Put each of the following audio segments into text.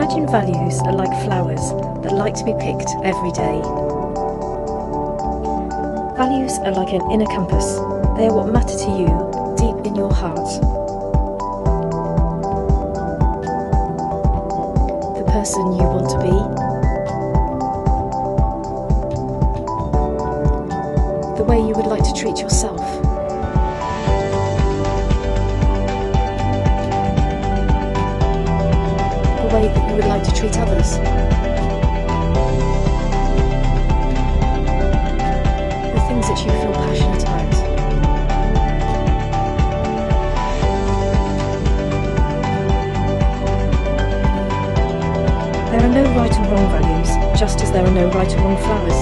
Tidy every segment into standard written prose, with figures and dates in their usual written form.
Imagine values are like flowers that like to be picked every day. Values are like an inner compass. They are what matter to you deep in your heart. The person you want to be. The way you would like to treat yourself. The way that you would like to treat others. The things that you feel passionate about. There are no right or wrong values, just as there are no right or wrong flowers.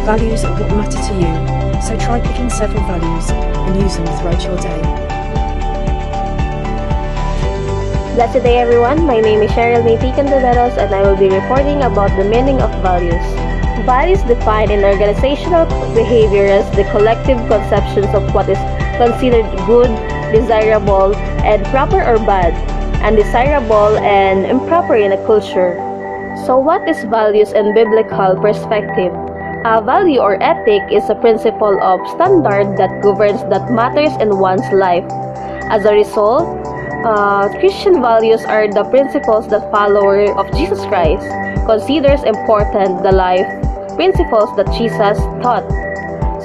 Values are what matter to you, so try picking several values and use them throughout your day. Blessed day everyone, my name is Cheryl Mayti Cantaderos and I will be reporting about the meaning of values. Values define in organizational behavior as the collective conceptions of what is considered good, desirable, and proper or bad, undesirable and improper in a culture. So what is values in biblical perspective? A value or ethic is a principle of standard that governs that matters in one's life. As a result, Christian values are the principles that follower of Jesus Christ considers important, the life principles that Jesus taught.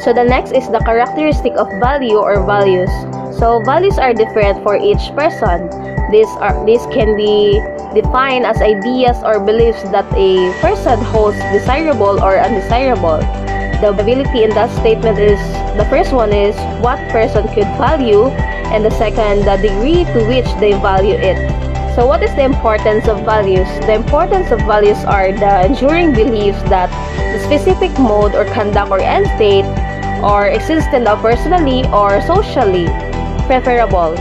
So the next is the characteristic of value or values. So values are different for each person. These can be defined as ideas or beliefs that a person holds desirable or undesirable. The ability in that statement is, the first one is what person could value, and the second, the degree to which they value it. So what is the importance of values? The importance of values are the enduring beliefs that the specific mode or conduct or end state or existent personally or socially preferable.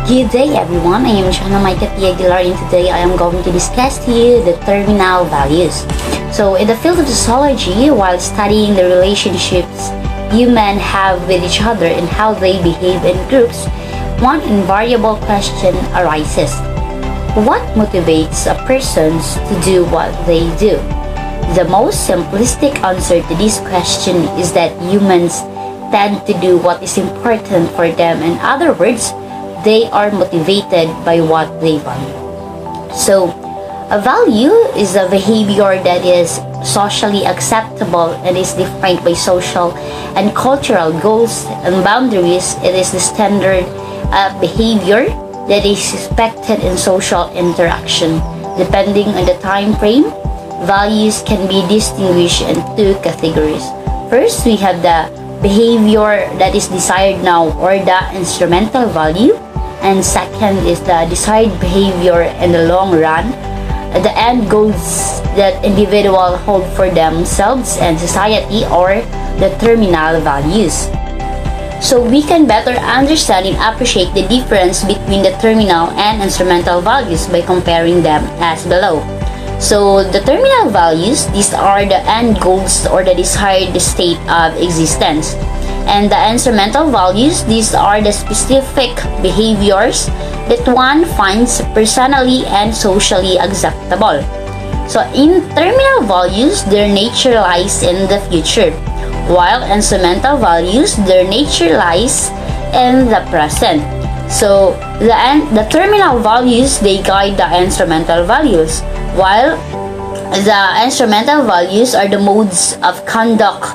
Good day everyone, I am Shana Maikatia Aguilar and today I am going to discuss to you the terminal values. So in the field of sociology, while studying the relationships humans have with each other and how they behave in groups, one invariable question arises. What motivates a person to do what they do? The most simplistic answer to this question is that humans tend to do what is important for them. In other words, they are motivated by what they value. So, a value is a behavior that is socially acceptable and is defined by social and cultural goals and boundaries. It is the standard behavior that is expected in social interaction. Depending on the time frame, values can be distinguished in two categories. First, we have the behavior that is desired now or the instrumental value, and second is the desired behavior in the long run, the end goals that individuals hold for themselves and society, or the terminal values. So we can better understand and appreciate the difference between the terminal and instrumental values by comparing them as below. So the terminal values, these are the end goals or the desired state of existence. And the instrumental values, these are the specific behaviors that one finds personally and socially acceptable. So in terminal values, their nature lies in the future, while instrumental values, their nature lies in the present. So the terminal values, they guide the instrumental values, while the instrumental values are the modes of conduct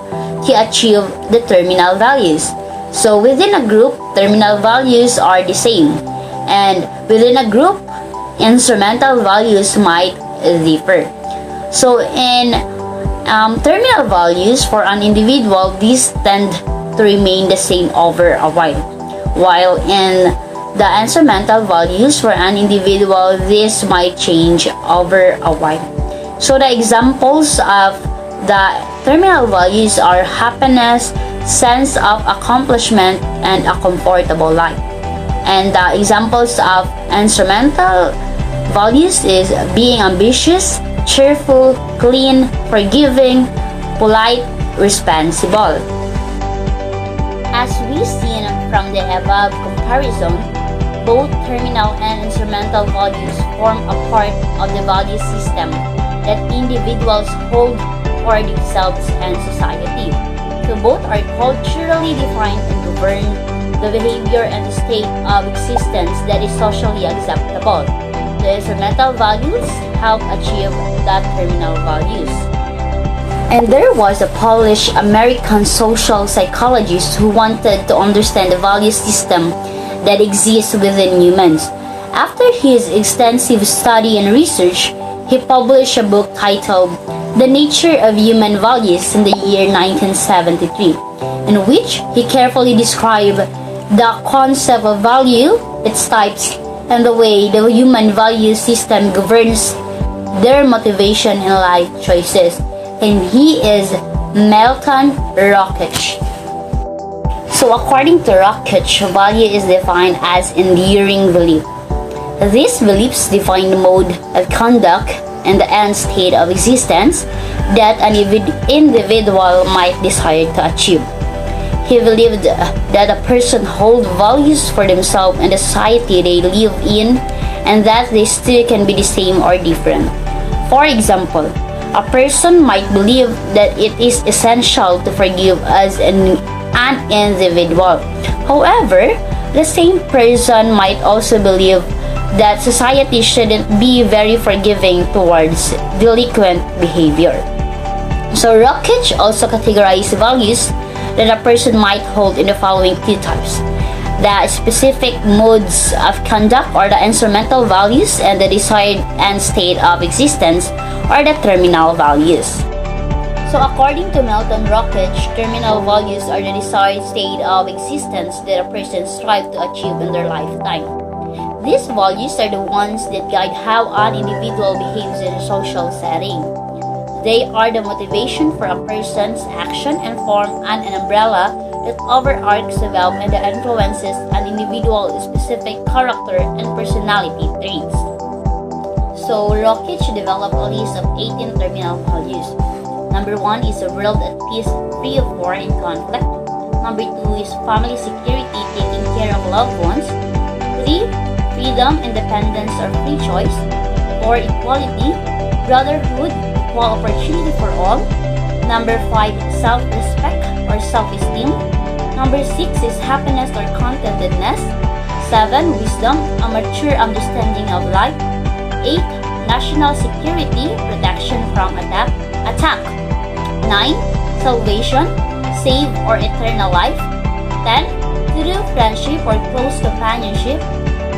to achieve the terminal values. So within a group, terminal values are the same, and within a group, instrumental values might differ. So in terminal values for an individual, these tend to remain the same over a while in the instrumental values for an individual, this might change over a while. So the examples of the terminal values are happiness, sense of accomplishment, and a comfortable life. And the examples of instrumental values is being ambitious, cheerful, clean, forgiving, polite, responsible. As we seen from the above comparison, Both terminal and instrumental values form a part of the value system that individuals hold for themselves and society. So both are culturally defined and govern the behavior and the state of existence that is socially acceptable. The instrumental values help achieve the terminal values. And there was a Polish American social psychologist who wanted to understand the value system that exists within humans. After his extensive study and research, he published a book titled The Nature of Human Values in the year 1973, in which he carefully described the concept of value, its types, and the way the human value system governs their motivation and life choices. And he is Melton Rockich. So according to Rockich, value is defined as enduring belief. These beliefs define the mode of conduct and the end state of existence that an individual might desire to achieve. He believed that a person holds values for themselves and the society they live in, and that they still can be the same or different. For example, a person might believe that it is essential to forgive as an individual. However, the same person might also believe that society shouldn't be very forgiving towards delinquent behavior. So Rockich also categorized values that a person might hold in the following two types: the specific modes of conduct or the instrumental values, and the desired end state of existence or the terminal values. So according to Melton Rockich, terminal values are the desired state of existence that a person strives to achieve in their lifetime. These values are the ones that guide how an individual behaves in a social setting. They are the motivation for a person's action and form an umbrella that overarches the valve and that influences an individual's specific character and personality traits. So Rockich developed a list of 18 terminal values. Number 1 is a world at peace, free of war and conflict. Number 2 is family security, taking care of loved ones. 3. Freedom, independence, or free choice. 4. Equality, brotherhood, equal opportunity for all. Number 5, self-respect or self-esteem. Number 6 is happiness or contentedness. 7, wisdom, a mature understanding of life. 8, national security, protection from attack. 9, salvation, save or eternal life. 10, true friendship or close companionship.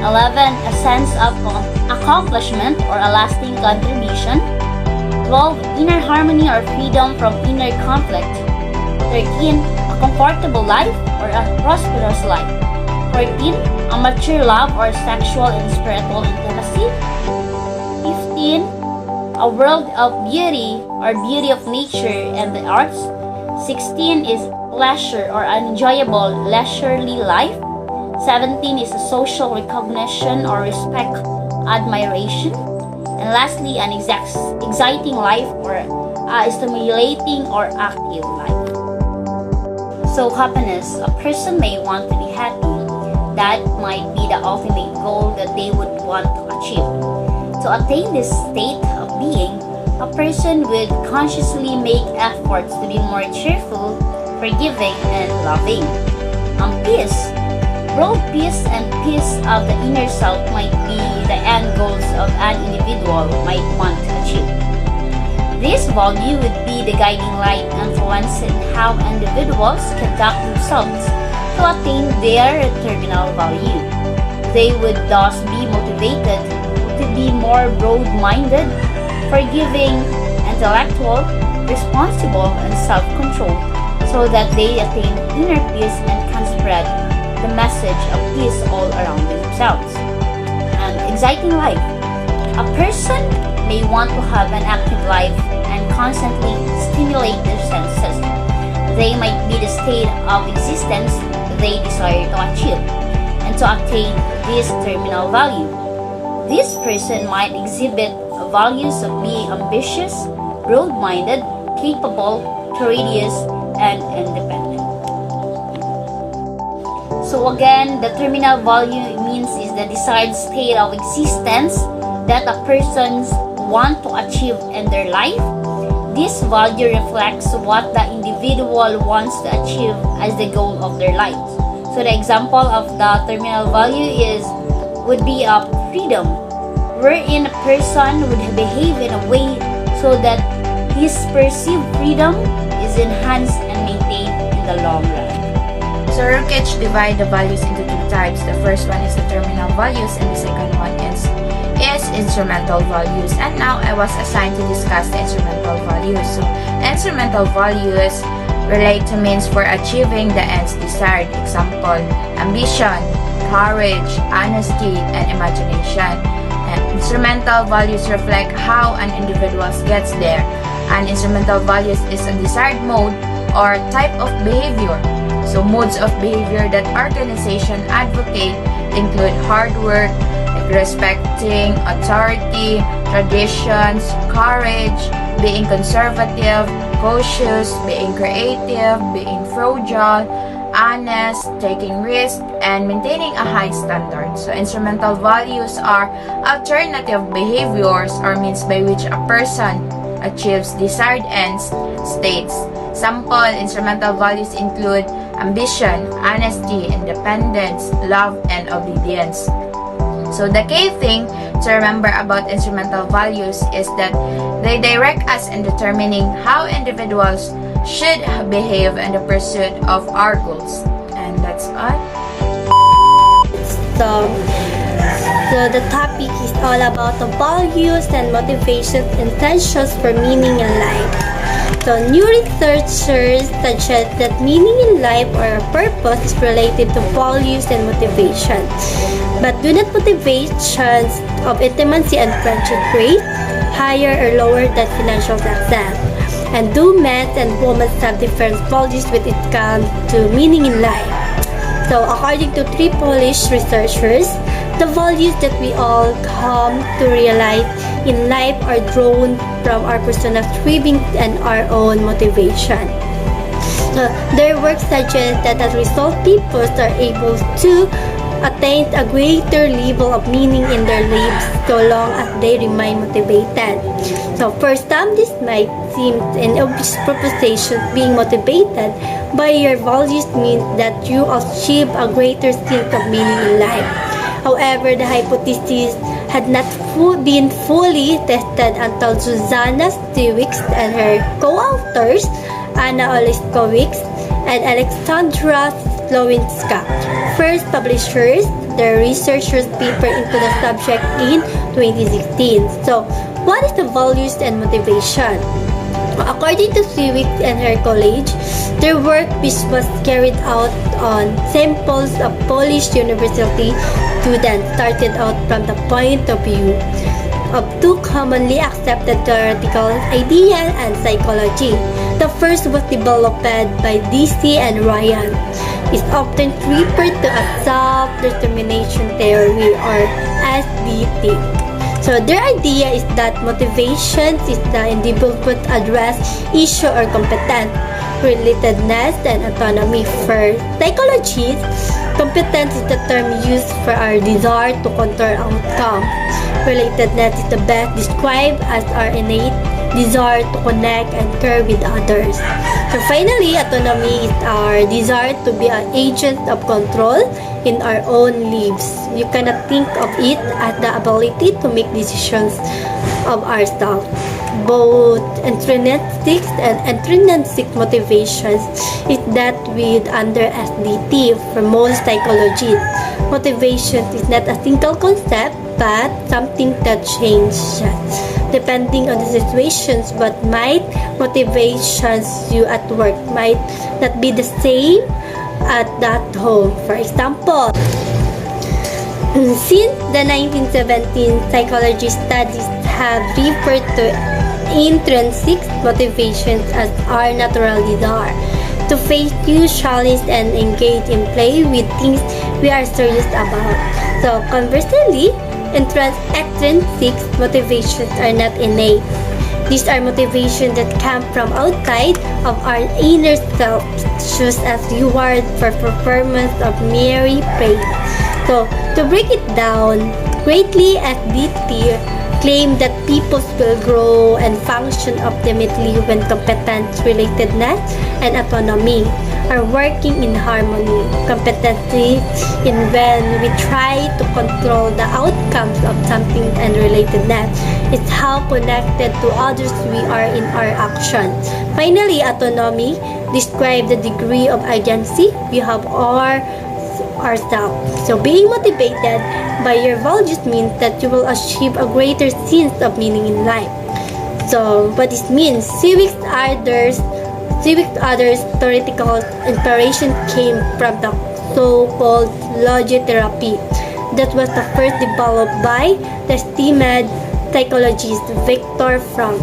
11, a sense of accomplishment or a lasting contribution. 12, inner harmony or freedom from inner conflict. 13, a comfortable life or a prosperous life. 14, a mature love or sexual and spiritual intimacy. 15, a world of beauty or beauty of nature and the arts. 16 is pleasure or an enjoyable leisurely life. 17 is a social recognition or respect, admiration. And lastly, an exciting life or a stimulating or active life. So happiness, a person may want to be happy. That might be the ultimate goal that they would want to achieve. To attain this state of being, a person would consciously make efforts to be more cheerful, forgiving, and loving. Peace. World peace and peace of the inner self might be the end goals of an individual might want to achieve. This value would be the guiding light influencing how individuals conduct themselves to attain their terminal value. They would thus be motivated to be more broad-minded, forgiving, intellectual, responsible, and self-controlled so that they attain inner peace and can spread the message of peace all around themselves. An exciting life. A person may want to have an active life and constantly stimulate their senses. They might be the state of existence they desire to achieve and to attain this terminal value. This person might exhibit values of being ambitious, broad-minded, capable, courageous, and independent. So So again, the terminal value means is the desired state of existence that a person's want to achieve in their life. This value reflects what the individual wants to achieve as the goal of their life. So the example of the terminal value would be a freedom, wherein a person would behave in a way so that his perceived freedom is enhanced and maintained in the long run. So Rukich divide the values into two types. The first one is the terminal values and the second one is instrumental values. And now I was assigned to discuss the instrumental values. So instrumental values relate to means for achieving the ends desired. Example, ambition, courage, honesty, and imagination. And instrumental values reflect how an individual gets there. And instrumental values is a desired mode or type of behavior. So modes of behavior that organization advocate include hard work, respecting authority, traditions, courage, being conservative, cautious, being creative, being frugal, honest, taking risks, and maintaining a high standard. So instrumental values are alternative behaviors or means by which a person achieves desired ends states. Sample instrumental values include ambition, honesty, independence, love, and obedience. So the key thing to remember about instrumental values is that they direct us in determining how individuals should behave in the pursuit of our goals. And that's all. So the topic is all about the values and motivations, intentions for meaning in life. So new researchers suggest that meaning in life or a purpose is related to values and motivation. But do not motivations of intimacy and friendship rate higher or lower than financial success? And do men and women have different values when it comes to meaning in life? So according to 3 Polish researchers, the values that we all come to realize in life are drawn from our personal cravings and our own motivation. So their work suggests that as a result, people are able to attain a greater level of meaning in their lives so long as they remain motivated. So for some, this might seem an obvious proposition. Being motivated by your values means that you achieve a greater sense of meaning in life. However, the hypothesis had not been fully tested until Zuzana Stiewicz and her co-authors, Anna Oleskowicz and Alexandra Slowinska, first publishers their researchers' paper into the subject in 2016. So, what is the values and motivation? According to Stiewicz and her colleague, their work which was carried out on samples of Polish university students started out from the point of view of 2 commonly accepted theoretical ideas and psychology. The first was developed by DC and Ryan. It's often referred to as self-determination theory or SDT. So their idea is that motivation is the individual could address issue or competence, relatedness, and autonomy. For psychologists, competence is the term used for our desire to control outcome. Relatedness is the best described as our innate desire to connect and care with others. So finally, autonomy is our desire to be an agent of control in our own lives. You cannot think of it as the ability to make decisions of ourselves. Both intrinsic and extrinsic motivations is that with under SDT for most psychologists. Motivation is not a single concept but something that changes depending on the situations. What might motivations you at work might not be the same at that home. For example, since the 1917, psychology studies have referred to intrinsic motivations as our natural desire to face new challenges and engage in play with things we are serious about. So conversely, extrinsic motivations are not innate. These are motivations that come from outside of our inner self, just as reward for performance of Mary prayed. So, to break it down, greatly as this theory claim that people will grow and function optimally when competence, relatedness, and autonomy are working in harmony. Competency in when we try to control the outcomes of something, and relatedness is how connected to others we are in our actions. Finally, autonomy describes the degree of agency we have ourselves. So being motivated by your values means that you will achieve a greater sense of meaning in life. So what this means, civic others theoretical inspiration came from the so-called logotherapy that was the first developed by the esteemed psychologist Viktor Frankl.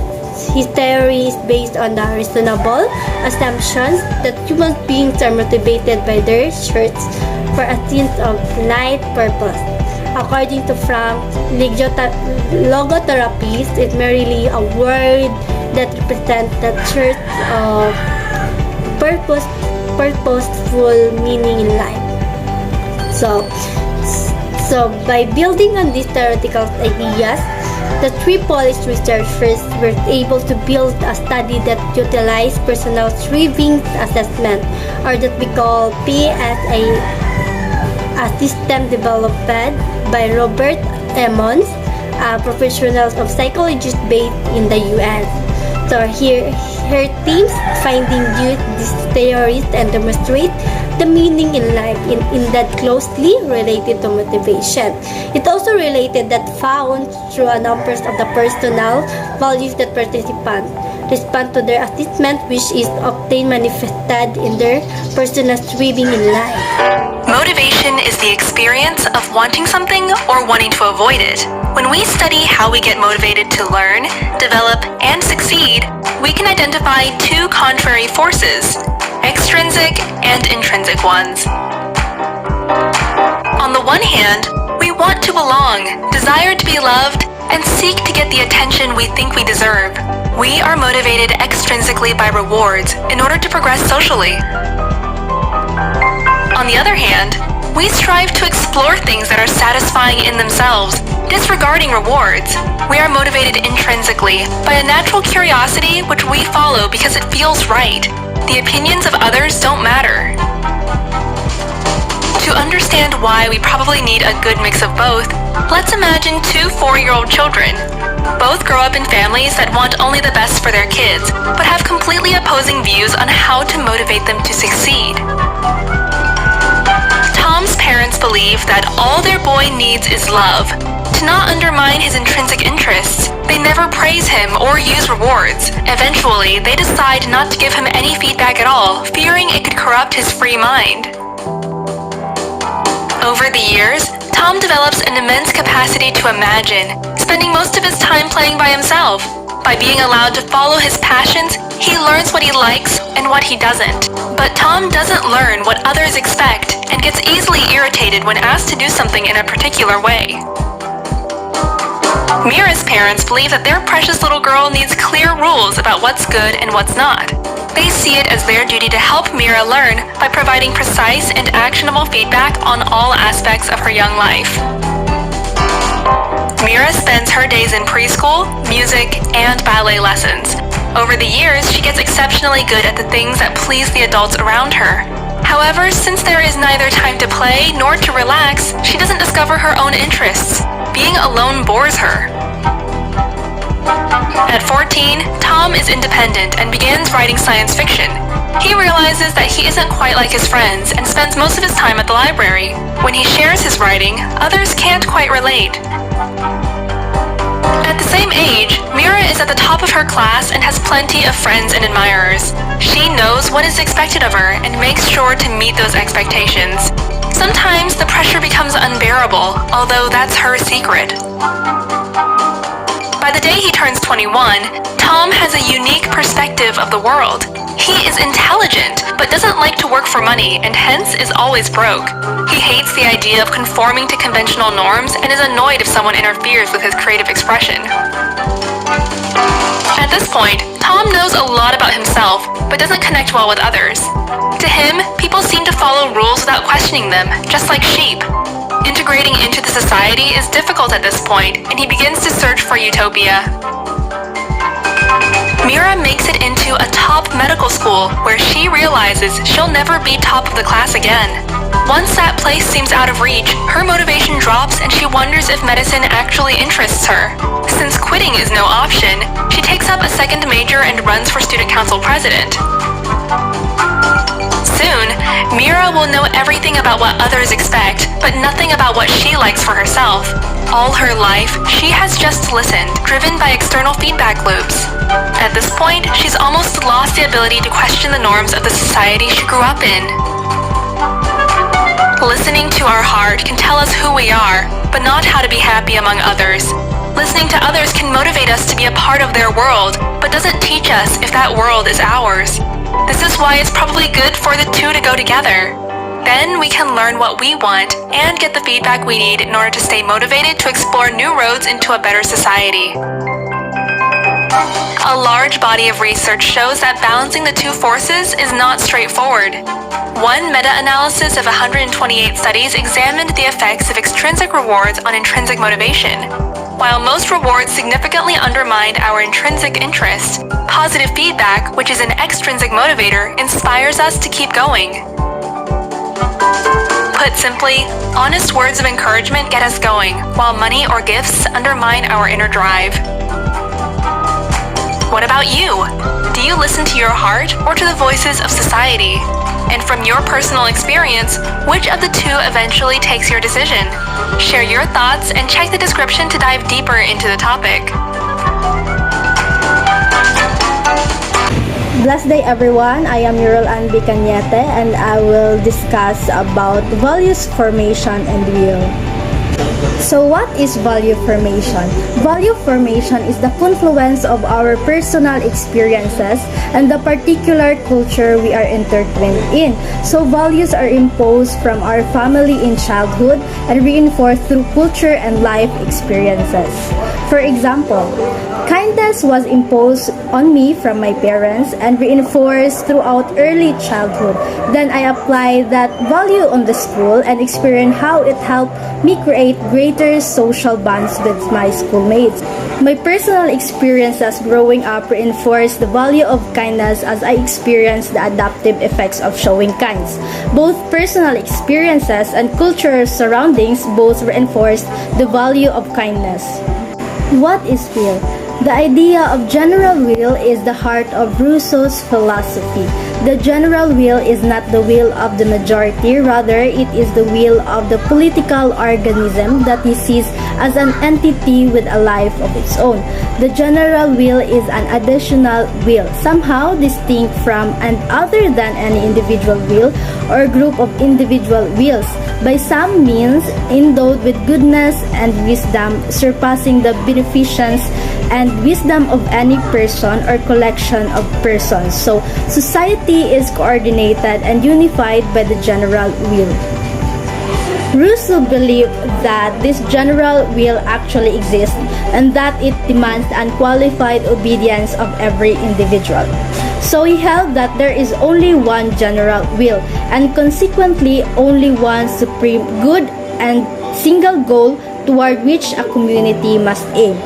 His theory is based on the reasonable assumptions that human beings are motivated by their search for a sense of life purpose. According to Frank, logotherapy is merely a word that represents the search of purposeful meaning in life. So by building on these theoretical ideas, the three Polish researchers were able to build a study that utilized personal striving assessment, or that we call PSA, a system developed by Robert Emmons, a professional of psychologist based in the US. So her teams finding use these theories and demonstrate the meaning in life in that closely related to motivation. It also related that found through a number of the personal values that participants respond to their assessment, which is often manifested in their personal striving in life. Motivation is the experience of wanting something or wanting to avoid it. When we study how we get motivated to learn, develop, and succeed, we can identify two contrary forces, extrinsic and intrinsic ones. On the one hand, we want to belong, desire to be loved, and seek to get the attention we think we deserve. We are motivated extrinsically by rewards in order to progress socially. On the other hand, we strive to explore things that are satisfying in themselves, disregarding rewards. We are motivated intrinsically by a natural curiosity which we follow because it feels right. The opinions of others don't matter. To understand why we probably need a good mix of both, let's imagine two 4-year-old children. Both grow up in families that want only the best for their kids, but have completely opposing views on how to motivate them to succeed. Tom's parents believe that all their boy needs is love. To not undermine his intrinsic interests, they never praise him or use rewards. Eventually, they decide not to give him any feedback at all, fearing it could corrupt his free mind. Over the years, Tom develops an immense capacity to imagine, spending most of his time playing by himself. By being allowed to follow his passions, he learns what he likes and what he doesn't. But Tom doesn't learn what others expect and gets easily irritated when asked to do something in a particular way. Mira's parents believe that their precious little girl needs clear rules about what's good and what's not. They see it as their duty to help Mira learn by providing precise and actionable feedback on all aspects of her young life. Mira spends her days in preschool, music, and ballet lessons. Over the years, she gets exceptionally good at the things that please the adults around her. However, since there is neither time to play nor to relax, she doesn't discover her own interests. Being alone bores her. At 14, Tom is independent and begins writing science fiction. He realizes that he isn't quite like his friends and spends most of his time at the library. When he shares his writing, others can't quite relate. At the same age, Mira is at the top of her class and has plenty of friends and admirers. She knows what is expected of her and makes sure to meet those expectations. Sometimes the pressure becomes unbearable, although that's her secret. By the day he turns 21, Tom has a unique perspective of the world. He is intelligent, but doesn't like to work for money and hence is always broke. He hates the idea of conforming to conventional norms and is annoyed if someone interferes with his creative expression. At this point, Tom knows a lot about himself, but doesn't connect well with others. To him, people seem to follow rules without questioning them, just like sheep. Integrating into the society is difficult at this point, and he begins to search for utopia. Mira makes it into a top medical school where she realizes she'll never be top of the class again. Once that place seems out of reach, her motivation drops and she wonders if medicine actually interests her. Since quitting is no option, she takes up a second major and runs for student council president. Soon, Mira will know everything about what others expect, but nothing about what she likes for herself. All her life, she has just listened, driven by external feedback loops. At this point, she's almost lost the ability to question the norms of the society she grew up in. Listening to our heart can tell us who we are, but not how to be happy among others. Listening to others can motivate us to be a part of their world, but doesn't teach us if that world is ours. This is why it's probably good for the two to go together. Then we can learn what we want and get the feedback we need in order to stay motivated to explore new roads into a better society. A large body of research shows that balancing the two forces is not straightforward. One meta-analysis of 128 studies examined the effects of extrinsic rewards on intrinsic motivation. While most rewards significantly undermined our intrinsic interest, positive feedback, which is an extrinsic motivator, inspires us to keep going. Put simply, honest words of encouragement get us going, while money or gifts undermine our inner drive. What about you? Do you listen to your heart or to the voices of society? And from your personal experience, which of the two eventually takes your decision? Share your thoughts and check the description to dive deeper into the topic. Blessed day everyone, I am Yural Ann Bicanyete and I will discuss about values formation and will. So what is value formation? Value formation is the confluence of our personal experiences and the particular culture we are intertwined in. So values are imposed from our family in childhood and reinforced through culture and life experiences. For example, kindness was imposed on me from my parents and reinforced throughout early childhood. Then I applied that value on the school and experienced how it helped me create greater social bonds with my schoolmates. My personal experiences growing up reinforced the value of kindness as I experienced the adaptive effects of showing kindness. Both personal experiences and cultural surroundings both reinforced the value of kindness. What is will? The idea of general will is the heart of Rousseau's philosophy. The general will is not the will of the majority, rather it is the will of the political organism that he sees as an entity with a life of its own. The general will is an additional will, somehow distinct from and other than any individual will or group of individual wills, by some means endowed with goodness and wisdom, surpassing the beneficence and wisdom of any person or collection of persons. So, society is coordinated and unified by the general will. Rousseau believed that this general will actually exists and that it demands the unqualified obedience of every individual. So he held that there is only one general will and consequently only one supreme good and single goal toward which a community must aim.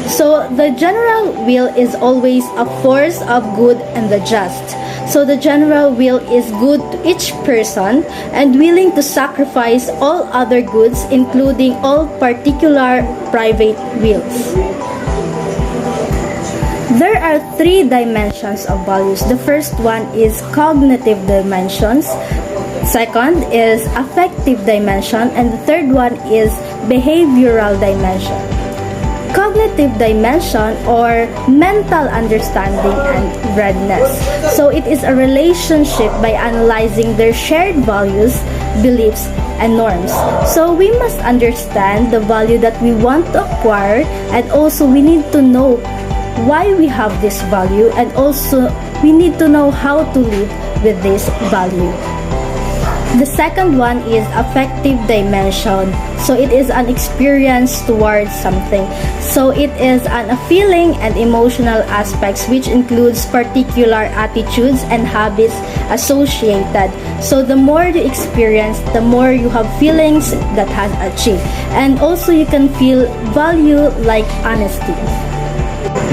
So the general will is always a force of good and the just. So the general will is good to each person and willing to sacrifice all other goods, including all particular private wills. There are three dimensions of values. The first one is cognitive dimensions. Second is affective dimension. And the third one is behavioral dimension. Cognitive dimension or mental understanding and readiness. So it is a relationship by analyzing their shared values, beliefs, and norms. So we must understand the value that we want to acquire, and also we need to know why we have this value, and also we need to know how to live with this value. The second one is affective dimension. So it is an experience towards something. So it is a feeling and emotional aspects which includes particular attitudes and habits associated. So the more you experience, the more you have feelings that has achieved. And also you can feel value like honesty.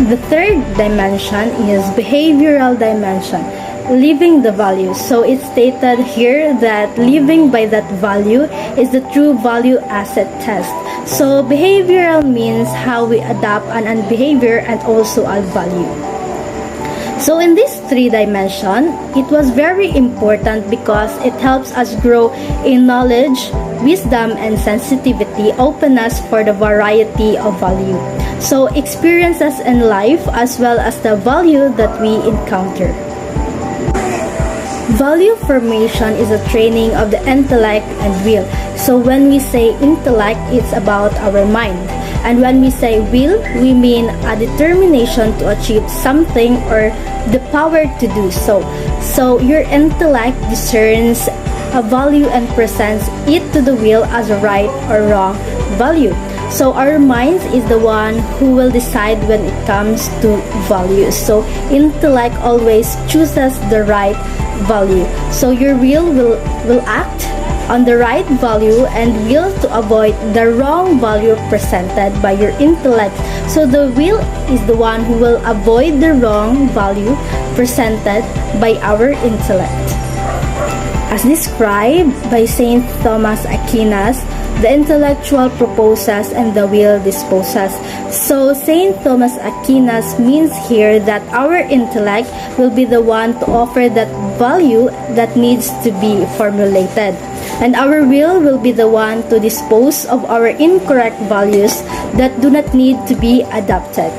The third dimension is behavioral dimension. Living the values. So it's stated here that living by that value is the true value asset test. So behavioral means how we adapt an behavior and also a value. So in this three dimension, it was very important because it helps us grow in knowledge, wisdom, and sensitivity, openness for the variety of value. So experiences in life as well as the value that we encounter. Value formation is a training of the intellect and will. So when we say intellect, it's about our mind. And when we say will, we mean a determination to achieve something or the power to do so. So your intellect discerns a value and presents it to the will as a right or wrong value. So our mind is the one who will decide when it comes to values. So intellect always chooses the right value. So your will act on the right value and will to avoid the wrong value presented by your intellect. So the will is the one who will avoid the wrong value presented by our intellect. As described by Saint Thomas Aquinas, the intellectual proposes and the will disposes. So Saint Thomas Aquinas means here that our intellect will be the one to offer that value that needs to be formulated. And our will be the one to dispose of our incorrect values that do not need to be adopted.